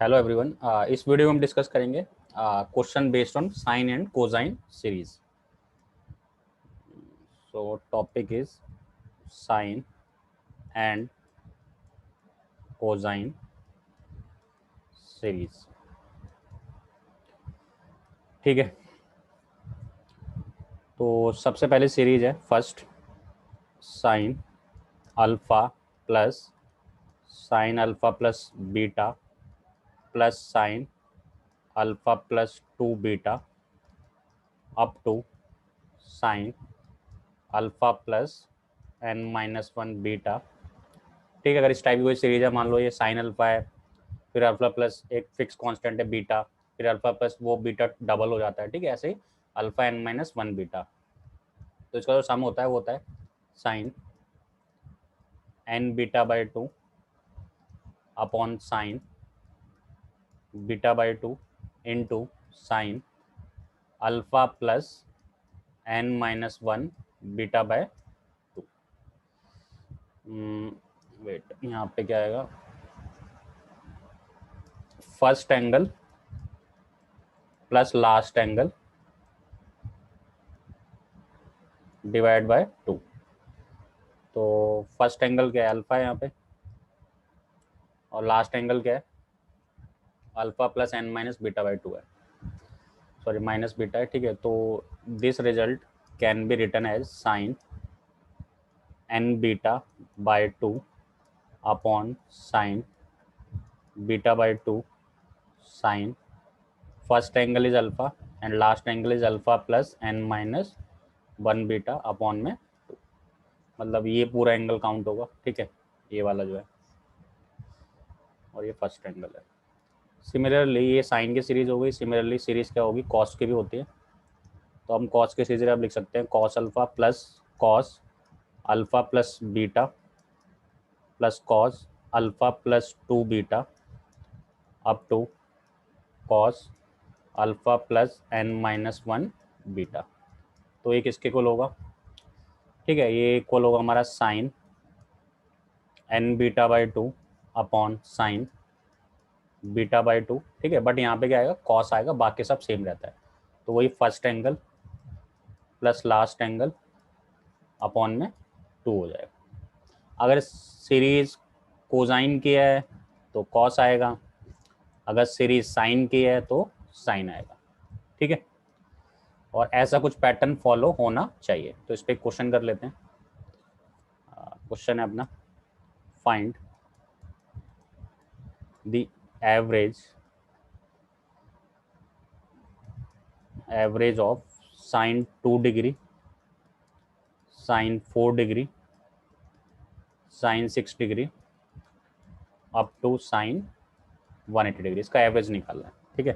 Hello everyone. इस video में हम डिस्कस करेंगे question based on sine and cosine series. So topic is sine and cosine series. ठीक है, तो सबसे पहले सीरीज है first sine alpha plus sine alpha plus beta plus sine alpha plus 2 beta up to sine alpha plus n-1 beta. ठीक है, अगर इस टाइप की कोई सीरीज है, मान लो ये साइन अल्फा है, फिर अल्फा प्लस एक फिक्स कांस्टेंट है बीटा, फिर अल्फा प्लस वो बीटा डबल हो जाता है। ठीक है, ऐसे ही अल्फा n-1 बीटा, तो इसका जो सम होता है वो होता है sine n beta by 2 upon sine beta by 2 into sine alpha plus n-1 beta by 2। Wait, यहाँ पे क्या आएगा, first angle plus last angle divide by 2। तो फर्स्ट एंगल क्या है, अल्फा है यहाँ पे, और लास्ट एंगल क्या है, alpha plus n- beta by 2 है, सॉरी माइनस बीटा है। ठीक है, तो this result can be written as sine n beta by 2 upon sine beta by 2 sine first angle is alpha and last angle is alpha plus n-1 beta upon में 2। मतलब ये पूरा angle count होगा। ठीक है, ये वाला जो है, और ये फर्स्ट एंगल है। सिमिलरली ये साइन की सीरीज हो गई, सिमिलरली सीरीज क्या होगी, कॉस की भी होती है। तो हम कॉस की सीरीज अब लिख सकते हैं cos alpha plus cos alpha plus beta plus cos alpha plus 2 beta up to cos alpha plus n-1 beta. तो ये किसके इक्वल होगा, ठीक है, ये इक्वल होगा हमारा sine n beta by 2 upon sine beta by 2। ठीक है, बट यहाँ पे क्या आएगा, कॉस आएगा, बाकी सब सेम रहता है। तो वही first angle plus last angle upon में 2 हो जाएगा। अगर सीरीज कोसाइन की है तो कॉस आएगा, अगर सीरीज साइन की है तो साइन आएगा। ठीक है, और ऐसा कुछ पैटर्न फॉलो होना चाहिए। तो इस पर क्वेश्चन कर लेते हैं। क्वेश्चन है अपना, find the average of sine 2 degree, sine 4 degree, sine 6 degree up to sine 180 degree. इसका एवरेज निकालना है। ठीक है,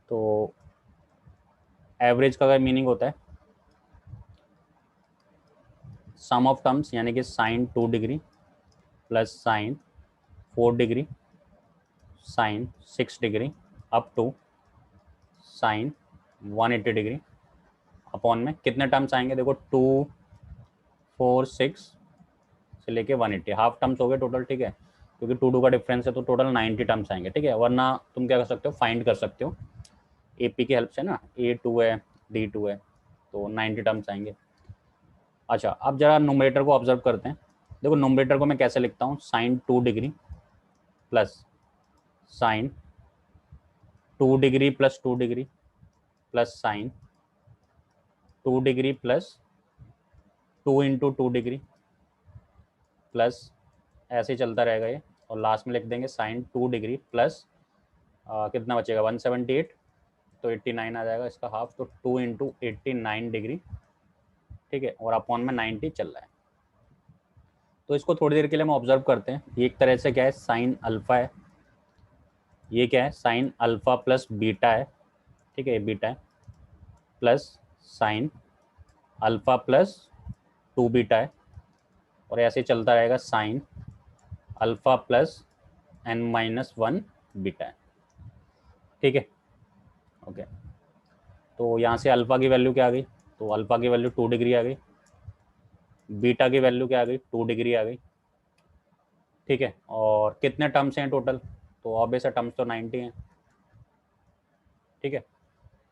तो एवरेज का अगर मीनिंग होता है सम ऑफ टर्म्स, यानी कि sine 2 degree plus sine 4 degree sine 6 degree up to sine 180 degree upon में कितने टर्म्स आएंगे, देखो 2 4 6 से लेके 180, हाफ टर्म्स हो गए टोटल। ठीक है, क्योंकि 2 का डिफरेंस है तो टोटल 90 टर्म्स आएंगे। ठीक है, वरना तुम क्या कर सकते हो, फाइंड कर सकते हो AP की हेल्प से ना, A2 है D2 है, तो 90 टर्म्स आएंगे। अच्छा, अब जरा नोमरेटर को ऑब्जर्व करते हैं। देखो नोमरेटर को मैं कैसे लिखता हूँ, sine 2 degree plus sine 2 degree plus 2 degree plus sine 2 degree plus 2 into 2 degree plus, ऐसे ही चलता रहेगा ये, और लास्ट में लिख देंगे साइन 2 डिग्री प्लस कितना बचेगा 178, तो 89 आ जाएगा इसका हाफ, तो 2 इंटू 89 डिग्री। ठीक है, और अपॉन में 90 चल रहा है। तो इसको थोड़ी देर के लिए हम ऑब्जर्व करते हैं। ये एक तरह से क्या है, साइन अल्फा है, ये क्या है, साइन अल्फा प्लस बीटा है। ठीक है, ये बीटा है, plus sine alpha plus 2 beta है, और ऐसे चलता रहेगा sign alpha plus n-1 beta है। ठीक है, ओके, तो यहाँ से अल्फा की वैल्यू क्या आ गई, तो अल्फा की वैल्यू 2 डिग्री आ गई, बीटा की वैल्यू क्या आ गई, 2 डिग्री आ गई। ठीक है, और कितने टर्म्स हैं टोटल, तो ऑब्वियस टर्म्स तो 90 हैं, ठीक है।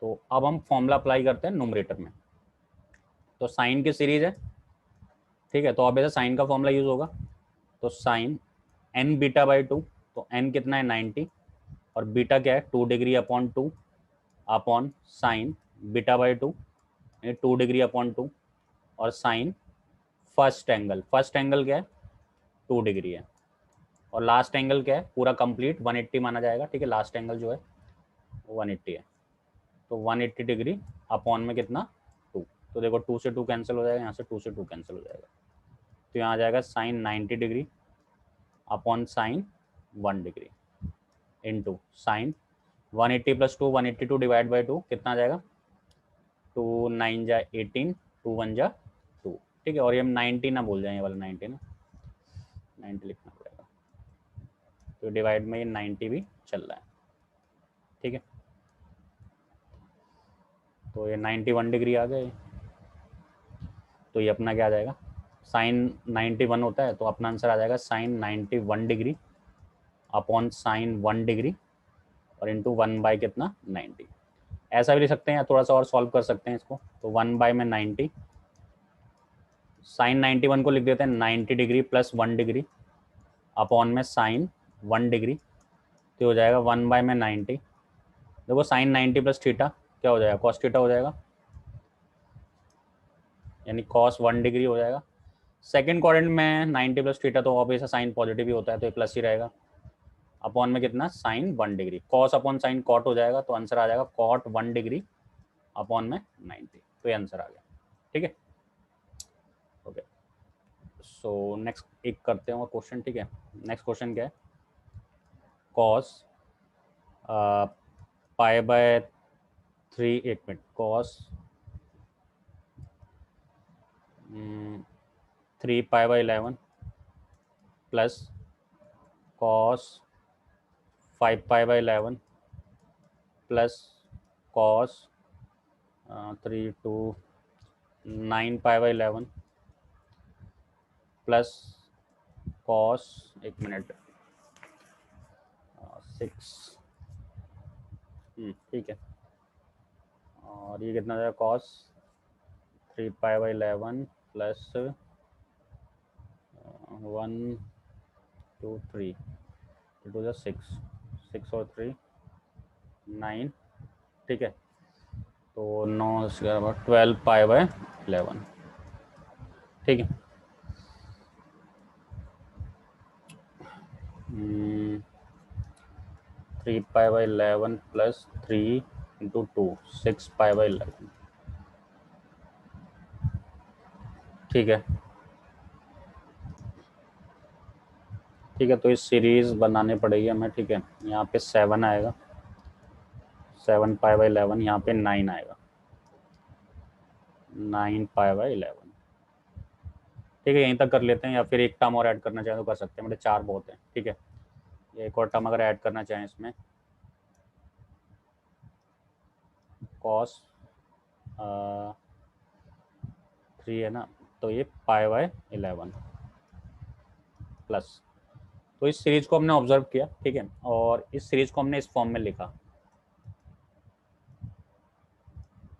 तो अब हम फॉर्मूला अप्लाई करते हैं न्यूमरेटर में। तो साइन की सीरीज है, ठीक है, तो ऑब्वियस साइन का फॉर्मूला यूज होगा। तो sine n beta by two, तो एन कितना है 90, और बीटा क्या है 2 degree upon 2 upon sine beta by two, 2 degree upon 2, और साइन फर्स्ट एंगल क्या है 2 डिग्री है, और लास्ट एंगल क्या है पूरा कंप्लीट 180 माना जाएगा, ठीक है, लास्ट एंगल जो है 180 है। तो 180 डिग्री अपॉन में कितना 2, तो देखो 2 से 2 कैंसिल हो जाएगा, यहाँ से 2 से 2 कैंसिल हो जाएगा, तो यहाँ आ जाएगा sine 90 degree upon sine 1 degree into sine 180 plus 2 182 divide by 2 कितना आ जाएगा 2 9 जा 18 2 1 जा 2, ठीक है। और ये हम 90 ना भूल जाए, ये वाला 90 ना 90 लिखना पड़ेगा, तो डिवाइड में ये 90 भी चल रहा है, ठीक है। तो ये 91 डिग्री आ गए, तो ये अपना क्या आ जाएगा साइन 91 होता है, तो अपना आंसर आ जाएगा sine 91 degree upon sine 1 degree और इंटू 1 बाई कितना 90। ऐसा भी लिख सकते हैं या थोड़ा सा और सॉल्व कर सकते हैं इसको, तो 1 बाई में 90, साइन 91 को लिख देते हैं 90 डिग्री प्लस 1 डिग्री अपॉन में साइन 1 डिग्री, तो हो जाएगा 1 बाई में 90। देखो साइन 90 प्लस थीटा क्या हो जाएगा कॉस थीटा हो जाएगा, यानी कॉस 1 डिग्री हो जाएगा। सेकंड क्वाड्रेंट में 90 प्लस थीटा, तो ऑब्वियस साइन पॉजिटिव ही होता है, तो ये प्लस ही रहेगा, अपॉन में कितना sine 1 degree, cos upon sine cot हो जाएगा, तो आंसर आ जाएगा कॉट 1 डिग्री अपॉन में 90, तो ये आंसर आ गया, ठीक है। ओके, सो नेक्स्ट एक करते हैं और क्वेश्चन, ठीक है। नेक्स्ट क्वेश्चन क्या है, कॉस पाई बाय 3, एक minute, cos 3 pi by 11 plus cos 5 pi by 11 plus cos 3 to 9 pi by 11 plus cos, एक मिनट 6, ठीक है, और ये कितना जाएगा cos 3 pi by 11 plus 1 2 3 to the 6, 6 और 3 9, ठीक है। तो 9 12 पाई बाय 11, ठीक है। 3 pi by 11 plus 3 into 2 6 pi by 11, ठीक है, ठीक है। तो इस सीरीज बनानी पड़ेगी हमें, ठीक है। यहाँ पे 7 आएगा, 7 पाई बाई 11, यहाँ पे 9 आएगा, 9 पाई बाई 11, ठीक है। यहीं तक कर लेते हैं, या फिर एक टर्म और ऐड करना चाहें तो कर सकते हैं, मतलब 4 बहुत है, ठीक है। एक और टर्म अगर ऐड करना चाहें इसमें, कॉस 3 है ना, तो ये पाई बाय 11 प्लस, तो इस सीरीज को हमने ऑब्जर्व किया, ठीक है, और इस सीरीज को हमने इस फॉर्म में लिखा,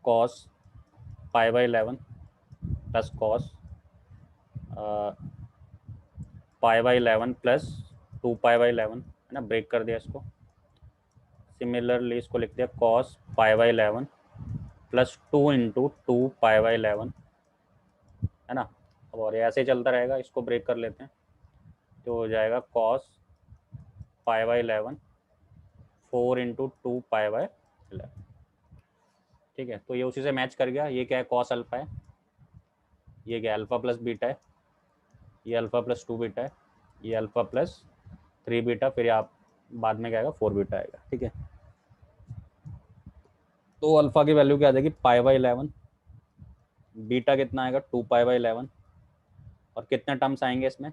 cos pi by 11 plus cos pi by 11 plus 2 pi by 11, है ना, ब्रेक कर दिया इसको। सिमिलरली इसको लिख दिया cos pi by 11 plus 2 into 2 pi by 11, है ना। अब और ऐसे चलता रहेगा, इसको ब्रेक कर लेते हैं, तो हो जाएगा cos pi by 11 4 into 2 pi by 11, ठीक है। तो ये उसी से मैच कर गया, ये क्या है कॉस अल्फा है, ये क्या अल्फा प्लस बीटा है, ये अल्फा प्लस 2 बीटा है, ये अल्फा प्लस 3 बीटा, फिर आप बाद में क्या आएगा 4 बीटा आएगा, ठीक है। तो अल्फा की वैल्यू क्या आ जाएगी पाई बाई 11, बीटा कितना आएगा 2 पाई बाई 11, और कितने टर्म्स आएंगे इसमें,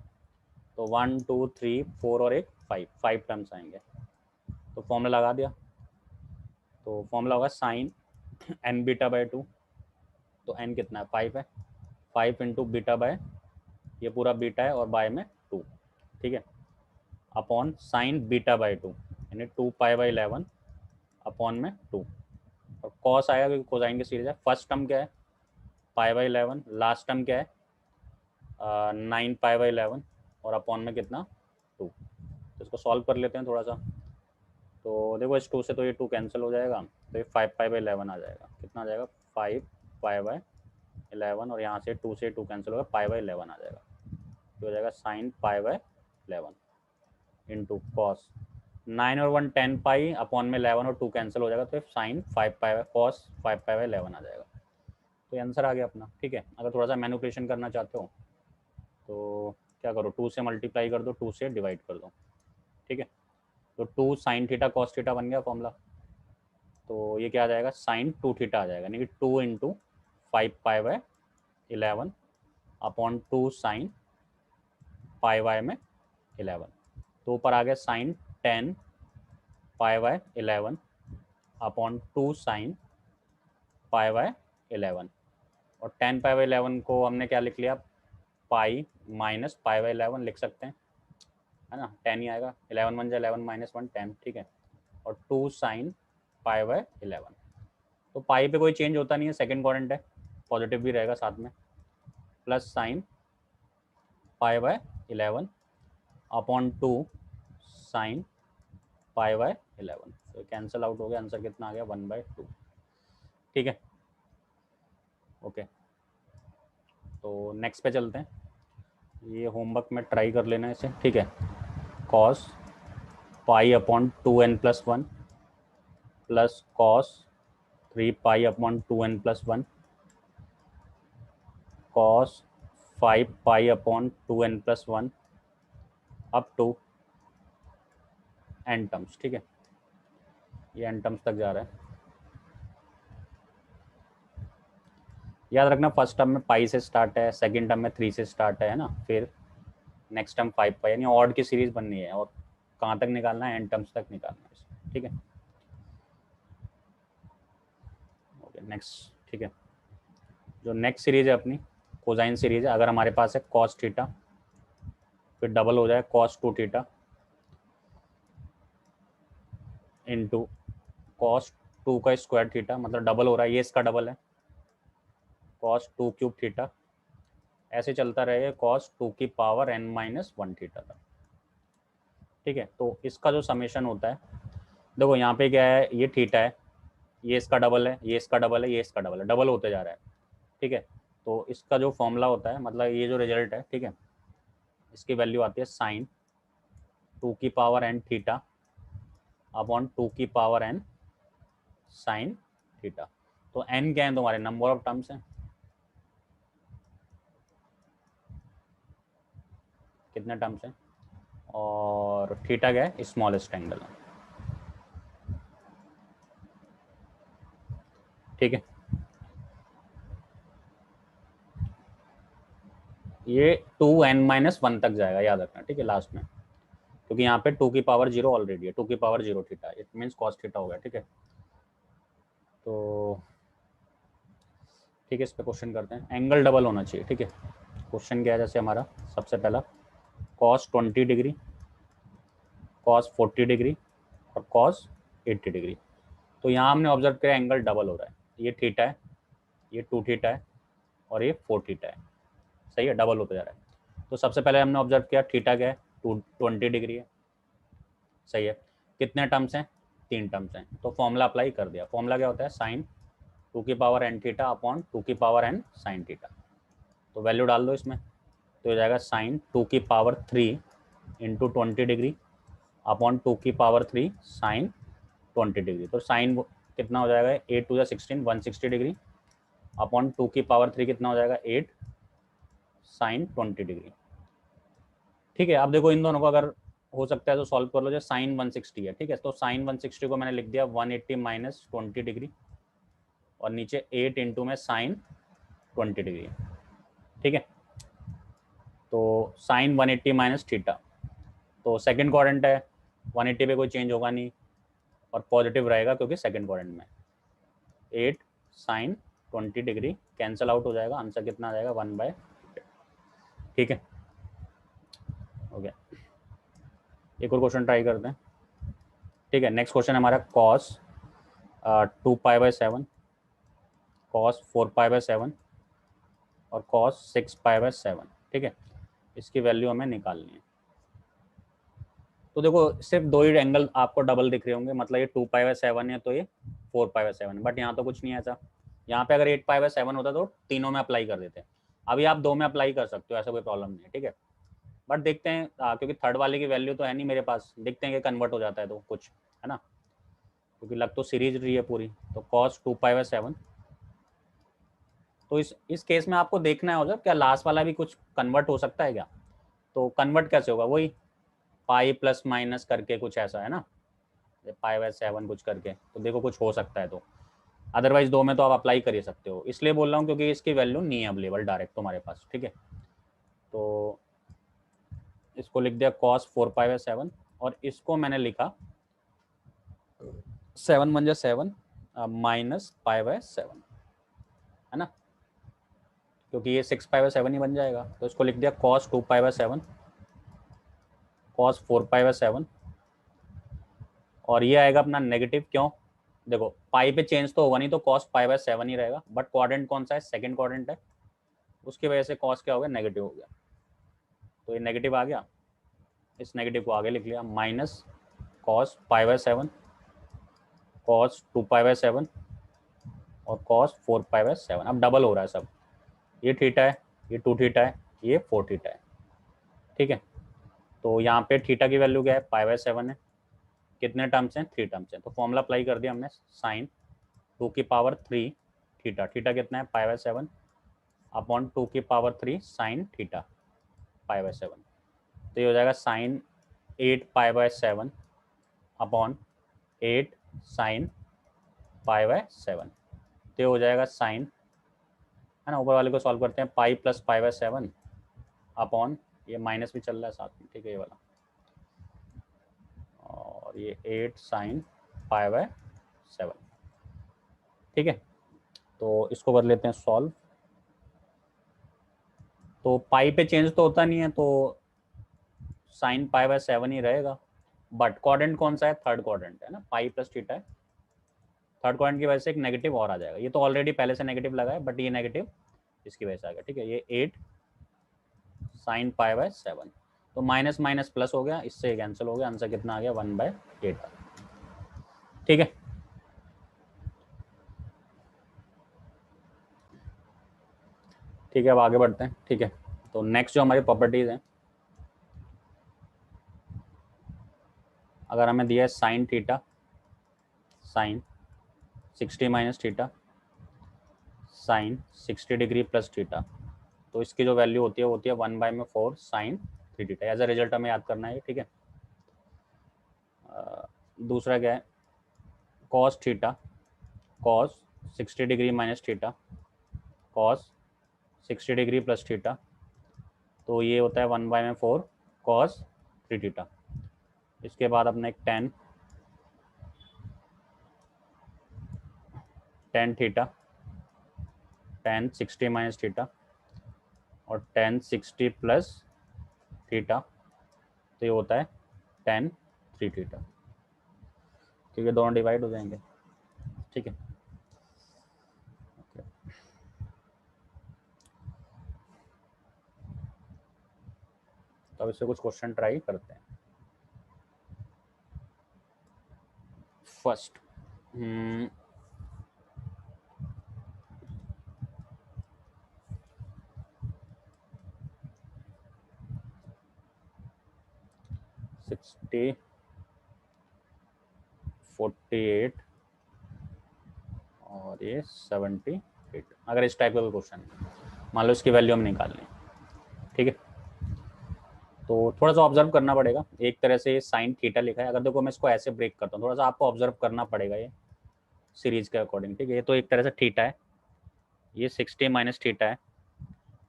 तो 1 2 3 4 और एक 5 टर्म्स आएंगे। तो फॉर्मूला लगा दिया, तो फॉर्मूला होगा साइन एन बीटा बाय 2, तो एन कितना है 5 है, 5 इंटू बीटा बाय, ये पूरा बीटा है और बाय में 2, ठीक है, अपॉन साइन बीटा बाय 2, यानी 2 पाई/11 अपॉन में 2, और कॉस आएगा क्योंकि कोसाइन की सीरीज है। फर्स्ट टर्म क्या है, पाई/11, लास्ट टर्म क्या है 9 पाई/11, और अपॉन में कितना 2। तो इसको सॉल्व कर लेते हैं थोड़ा सा। तो देखो इस 2 से तो ये 2 कैंसिल हो जाएगा, तो ये 5 पाई/11 आ जाएगा। कितना आ जाएगा 5 पाई/11, और यहाँ से 2 से 2 कैंसिल होगा, पाई/11 आ जाएगा। तो हो जाएगा साइन पाई/11 इंटू कॉस 9 और 1 10 पाई अपॉन में 11 और 2 कैंसिल हो जाएगा, तो साइन 5 पाई कॉस 5 पाई/11 आ जाएगा। तो ये आंसर आ गया अपना। ठीक है, अगर थोड़ा सा मैनिपुलेशन करना चाहते हो तो क्या करो, 2 से मल्टीप्लाई कर दो, 2 से डिवाइड कर दो। ठीक है, तो 2 साइन थीटा कॉस थीटा बन गया फॉर्मूला। तो ये क्या आ जाएगा, साइन 2 थीटा आ जाएगा, यानी कि 2 इंटू 5 पाई/11 अपॉन 2 साइन पाई/11। तो ऊपर आ गया साइन 10 पाई/11 अपॉन 2 साइन पाई/11, और 10 पाई/11 को हमने क्या लिख लिया, पाई माइनस पाई/11 लिख सकते हैं, है ना, 10 ही आएगा। 11 1 11 -1 10। ठीक है, और 2 साइन पाई/11। तो पाई पे कोई चेंज होता नहीं है, सेकंड क्वाड्रेंट है, पॉजिटिव भी रहेगा साथ में, प्लस साइन पाई/11 अपॉन 2 साइन पाई/11। तो कैंसिल आउट हो गया, आंसर कितना आ गया 1/2। ठीक है, ओके। तो नेक्स्ट पे चलते हैं, ये होमवर्क में ट्राई कर लेना इसे। ठीक है, cos pi upon 2n+1 plus cos 3 pi upon 2n+1 cos 5 pi upon 2n+1 up to n terms. ठीक है, ये n टर्म्स तक जा रहा है। याद रखना फर्स्ट टर्म में पाई से स्टार्ट है, सेकंड टर्म में 3 से स्टार्ट है ना, फिर नेक्स्ट टर्म 5 पाई, यानी ऑड की सीरीज बननी है, और कहाँ तक निकालना है, n टर्म्स तक निकालना है। ठीक है, ओके नेक्स्ट। ठीक है, जो नेक्स्ट सीरीज है अपनी कोसाइन सीरीज है, अगर हमारे पास है कॉस थीटा, फिर डबल हो जाए कॉस 2 थीटा इंटू कॉस 2 का स्क्वायर थीटा, मतलब डबल हो रहा है, ये इसका डबल है, कॉस 2 क्यूब थीटा, ऐसे चलता रहेगा कॉस 2 की पावर n-1 थीटा तक। ठीक है, तो इसका जो समेशन होता है, देखो यहाँ पे क्या है, ये थीटा है, ये इसका डबल है, ये इसका डबल है, ये इसका डबल है, डबल होते जा रहा है। ठीक है, तो इसका जो फॉर्मूला होता है, मतलब ये जो रिजल्ट है, ठीक है, इसकी वैल्यू आती है साइन 2 की पावर n थीटा अपॉन 2 की पावर n साइन थीटा। तो n क्या है तुम्हारे, नंबर ऑफ टर्म्स हैं, कितने टर्म्स हैं, और थीटा क्या है, स्मॉलेस्ट एंगल है। ठीक है, ये 2n-1 तक जाएगा, याद रखना। ठीक है, लास्ट में, क्योंकि यहाँ पे 2 की पावर 0 ऑलरेडी है, 2 की power 0 theta, it means cos theta हो गया। ठीक है, तो ठीक है, इस पे क्वेश्चन करते हैं। एंगल डबल होना चाहिए। ठीक है, क्वेश्चन क्या है, जैसे हमारा सबसे पहला कॉस 20 डिग्री, कॉस 40 डिग्री और कॉस 80 डिग्री। तो यहाँ हमने ऑब्जर्व किया एंगल डबल हो रहा है, ये थीटा है, ये 2 थीटा है, और ये 4 थीटा है। सही है, डबल होता जा रहा है। तो सबसे पहले हमने ऑब्जर्व किया थीटा क्या है, 20 डिग्री है। सही है, कितने टर्म्स हैं, 3 टर्म्स हैं, तो फॉर्मूला अप्लाई कर दिया। फॉर्मूला क्या होता है, साइन 2 की पावर n थीटा अपॉन 2 की पावर n साइन थीटा। तो वैल्यू डाल दो इसमें, तो हो जाएगा साइन 2 की पावर 3 इंटू 20 डिग्री अपॉन 2 की पावर 3 साइन 20 डिग्री। तो साइन कितना हो जाएगा, 8 टू 16 160 डिग्री अपॉन 2 की पावर 3 कितना हो जाएगा 8 साइन 20 डिग्री। ठीक है, अब देखो इन दोनों को अगर हो सकता है तो सॉल्व कर लो। जो साइन 160 है, ठीक है, तो साइन 160 को मैंने लिख दिया 180 माइनस 20 डिग्री, और नीचे 8 इंटू में साइन 20 डिग्री। ठीक है, तो साइन 180 माइनस थीटा, तो सेकंड क्वाड्रेंट है, 180 पे कोई चेंज होगा नहीं, और पॉजिटिव रहेगा क्योंकि सेकंड क्वाड्रेंट में 8 साइन 20 डिग्री कैंसिल आउट हो जाएगा, आंसर कितना आ जाएगा 1/। ठीक है, हो गया। एक और क्वेश्चन ट्राई करते हैं। ठीक है, नेक्स्ट क्वेश्चन हमारा कॉस 2π/7, कॉस 4π/7 और कॉस 6π/7। ठीक है, इसकी वैल्यू हमें निकालनी है। तो देखो सिर्फ दो ही एंगल आपको डबल दिख रहे होंगे, मतलब ये 2π/7 है तो ये 4π/7, बट यहाँ तो कुछ नहीं है ऐसा। यहाँ पे अगर 8π/7 होता तो तीनों में अप्लाई कर देते। अभी आप दो में अप्लाई कर सकते हो, ऐसा कोई प्रॉब्लम नहीं है। ठीक है, बट देखते हैं क्योंकि थर्ड वाले की वैल्यू तो है नहीं मेरे पास, देखते हैं कि कन्वर्ट हो जाता है तो कुछ, है ना, क्योंकि लग तो सीरीज रही है पूरी। तो कॉस 2π/7, तो इस केस में आपको देखना है होगा क्या लास्ट वाला भी कुछ कन्वर्ट हो सकता है क्या। तो कन्वर्ट कैसे होगा, वही पाई प्लस माइनस करके कुछ ऐसा, है ना, π/7 कुछ करके। तो देखो कुछ हो सकता है तो, अदरवाइज दो में तो आप अप्लाई कर ही सकते हो। इसलिए बोल रहा हूँ क्योंकि इसकी वैल्यू नहीं है अवेलेबल डायरेक्ट तुम्हारे पास। ठीक है, तो इसको लिख दिया cos 4π/7 और इसको मैंने लिखा 7 माइनस π/7, है ना, क्योंकि ये 6π/7 ही बन जाएगा। तो इसको लिख दिया cos 2π/7, cos 4π/7, और ये आएगा अपना नेगेटिव। क्यों, देखो पाई पे चेंज तो होगा नहीं तो cos π/7 ही रहेगा, बट क्वाड्रेंट कौन सा है, सेकंड क्वाड्रेंट है, उसकी वजह से cos क्या हो गया, नेगेटिव हो गया। तो ये नेगेटिव आ गया, इस नेगेटिव को आगे लिख लिया, माइनस cos π/7, cos 2π/7 और cos 4π/7। अब डबल हो रहा है सब, ये थीटा है, ये 2 थीटा है, ये 4 थीटा है। ठीक है, तो यहाँ पे थीटा की वैल्यू क्या है, π/7 है, कितने टर्म्स हैं, 3 टर्म्स हैं। तो फॉर्मूला अप्लाई कर दिया हमने, साइन 2⁻³ थीटा, थीटा कितना है π/7 अपॉन 2⁻³ साइन थीटा π/7। तो ये हो जाएगा साइन 8π/7 अपॉन 8 साइन π/7। तो ये हो जाएगा साइन, है ना, ऊपर वाले को सॉल्व करते हैं, पाई प्लस π/7 अपॉन, ये माइनस भी चल रहा है साथ में, ठीक है, ये वाला, और ये 8 साइन π/7। ठीक है, तो इसको कर लेते हैं सॉल्व। तो पाई पे चेंज तो होता नहीं है तो साइन π/7 ही रहेगा, बट क्वाड्रेंट कौन सा है, थर्ड क्वाड्रेंट है ना, पाई प्लस थीटा है। थर्ड क्वाड्रेंट की वजह से एक नेगेटिव और आ जाएगा, ये तो ऑलरेडी पहले से नेगेटिव लगा है, बट ये नेगेटिव इसकी वजह से आ गया। ठीक है, ये 8 साइन π/7, तो माइनस माइनस प्लस हो गया, इससे कैंसिल हो गया, आंसर कितना आ गया, 1/8। ठीक है, ठीक है, अब आगे बढ़ते हैं। ठीक है, तो नेक्स्ट जो हमारी प्रॉपर्टीज हैं, अगर हमें दिया है sine theta, sine 60 minus theta, sine 60 degree plus theta, तो इसकी जो वैल्यू होती है वो होती है 1/4 sine 3 theta. As a result हमें याद करना है। ठीक है, दूसरा क्या है, cos theta, cos 60 degree minus theta, cos 60 degree plus theta, तो ये होता है 1/4 कॉस 3 थीटा। इसके बाद अपने एक tan theta, ten 60 minus theta और टेन 60 प्लस थीटा, तो ये होता है टेन 3 थीटा, क्योंकि दोनों डिवाइड हो जाएंगे। ठीक है, तो अब इससे कुछ क्वेश्चन ट्राई करते हैं। फर्स्ट, सिक्सटी 48 और ये 78, अगर इस टाइप का कोई क्वेश्चन है, मान लो इसकी वैल्यू हम निकालनी है। ठीक है, तो थोड़ा सा ऑब्जर्व करना पड़ेगा। एक तरह से साइन थीटा लिखा है, अगर देखो मैं इसको ऐसे ब्रेक करता हूँ, थोड़ा सा आपको ऑब्जर्व करना पड़ेगा ये सीरीज के अकॉर्डिंग। ठीक है, ये तो एक तरह से थीटा है, ये 60 माइनस थीटा है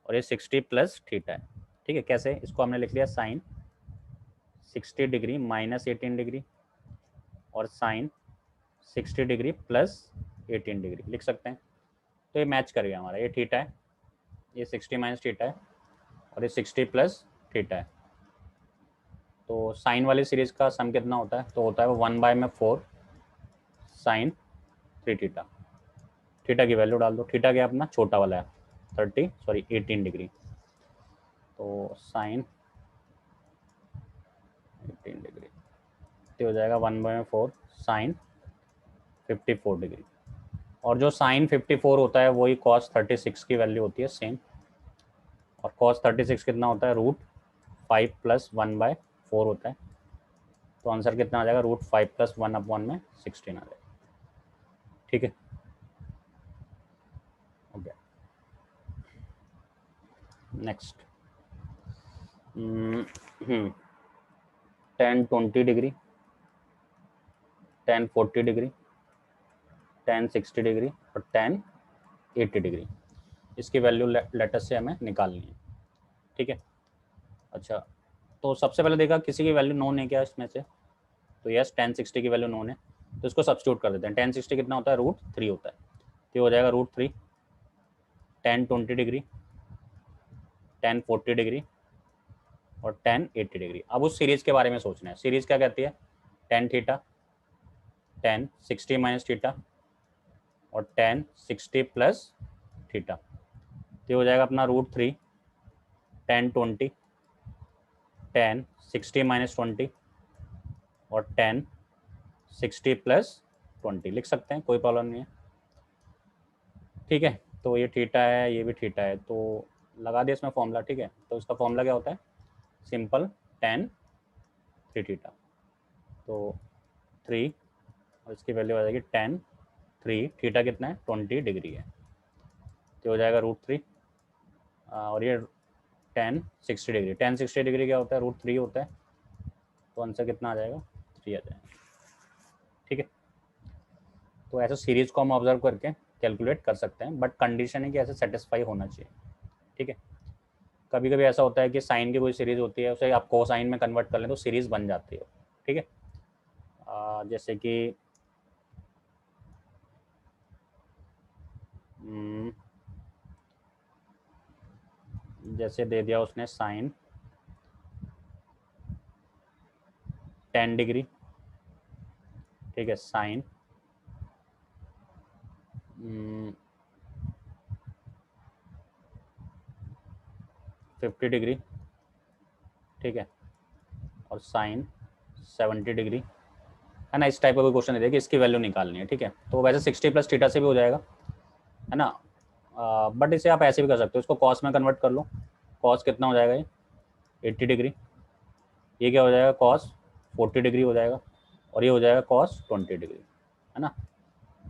और ये 60 प्लस थीटा है। ठीक है, कैसे, इसको हमने लिख लिया साइन 60 डिग्री माइनस 18 डिग्री और साइन 60 डिग्री प्लस 18 डिग्री लिख सकते हैं। तो ये मैच कर गया हमारा, ये थीटा है, ये 60 माइनस थीटा है और ये 60 प्लस थीटा है। तो साइन वाली सीरीज का सम कितना होता है, तो होता है वो 1/4 साइन 3 थीटा। थीटा की वैल्यू डाल दो, थीटा क्या अपना छोटा वाला है 18 डिग्री, तो साइन 18 डिग्री तो हो जाएगा 1/4 साइन 54 डिग्री। और जो साइन 54 होता है वही कॉस 36 की वैल्यू होती है सेम। और कॉस 36 कितना होता है, √5 + 1/4 होता है। तो आंसर कितना आ जाएगा, √5 + 1/16 आ जाएगा। ठीक है, okay. Next 10 20 degree, 10 40 degree, 10 60 degree और 10 80 डिग्री। इसकी वैल्यू लेटर से हमें निकालनी है। ठीक है, अच्छा तो सबसे पहले देखा किसी की वैल्यू नोन है क्या इसमें से, तो यस 10 60 की वैल्यू नोन है, तो इसको सब्स्टिट्यूट कर देते हैं। 10 60 कितना होता है, √3 होता है, तो हो जाएगा √3। 10 20 डिग्री, 10 40 डिग्री और 10 80 डिग्री। अब उस सीरीज के बारे में सोचना है। सीरीज क्या कहती है, 10 थीटा, 10 60 माइनस थीटा और 10 60 प्लस थीटा। तो हो जाएगा अपना √3 10 20 10 60 माइनस 20 और 10 60 प्लस 20 लिख सकते हैं, कोई प्रॉब्लम नहीं है। ठीक है, तो ये थीटा है, ये भी थीटा है, तो लगा दिया इसमें फॉर्मूला। ठीक है, तो इसका फॉर्मूला क्या होता है, सिंपल tan 3 थीटा, तो 3 और इसकी वैल्यू आ जाएगी tan 3 थीटा कितना है 20 डिग्री है, तो हो जाएगा √3 और ये tan 60 डिग्री। tan 60 डिग्री क्या होता है, √3 होता है, तो आंसर कितना आ जाएगा, 3 आ जाएगा। ठीक है, तो ऐसे सीरीज को हम ऑब्जर्व करके कैलकुलेट कर सकते हैं, बट कंडीशन है कि ऐसे सेटिस्फाई होना चाहिए। ठीक है, कभी कभी ऐसा होता है कि साइन की कोई सीरीज होती है, उसे आप कोसाइन में कन्वर्ट कर लें तो सीरीज बन जाती है। ठीक है, जैसे कि जैसे दे दिया उसने साइन 10 डिग्री, ठीक है, साइन 50 डिग्री, ठीक है, और साइन 70 डिग्री, है ना। इस टाइप का कोई क्वेश्चन दे कि इसकी वैल्यू निकालनी है। ठीक है, तो वैसे 60 प्लस थीटा से भी हो जाएगा, है ना। बट इसे आप ऐसे भी कर सकते हो, इसको कॉस में कन्वर्ट कर लो। कॉस कितना हो जाएगा, ये 80 डिग्री, ये क्या हो जाएगा, कॉस 40 डिग्री हो जाएगा, और ये हो जाएगा कॉस 20 डिग्री, है ना।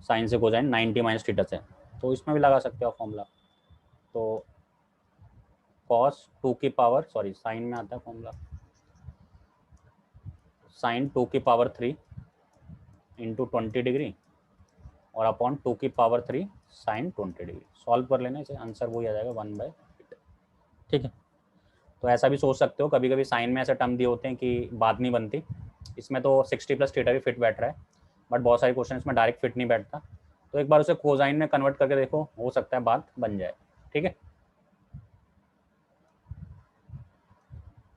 साइन से कोसाइन 90 माइनस थीटा से, तो इसमें भी लगा सकते हो फॉर्मूला। तो कॉस 2 की पावर, सॉरी साइन में आता है फॉर्मूला, साइन 2 की पावर 3 इंटू 20 डिग्री और अपॉन 2 की पावर 3 साइन 20 डिग्री। सॉल्व कर लेना इसे, आंसर वही आ जाएगा 1/8। ठीक है, तो ऐसा भी सोच सकते हो, कभी कभी साइन में ऐसे टर्म दिए होते हैं कि बात नहीं बनती। इसमें तो 60 प्लस थीटा भी फिट बैठ रहा है, बट बहुत सारे क्वेश्चन इसमें डायरेक्ट फिट नहीं बैठता, तो एक बार उसे कोसाइन में कन्वर्ट करके देखो, हो सकता है बात बन जाए। ठीक है।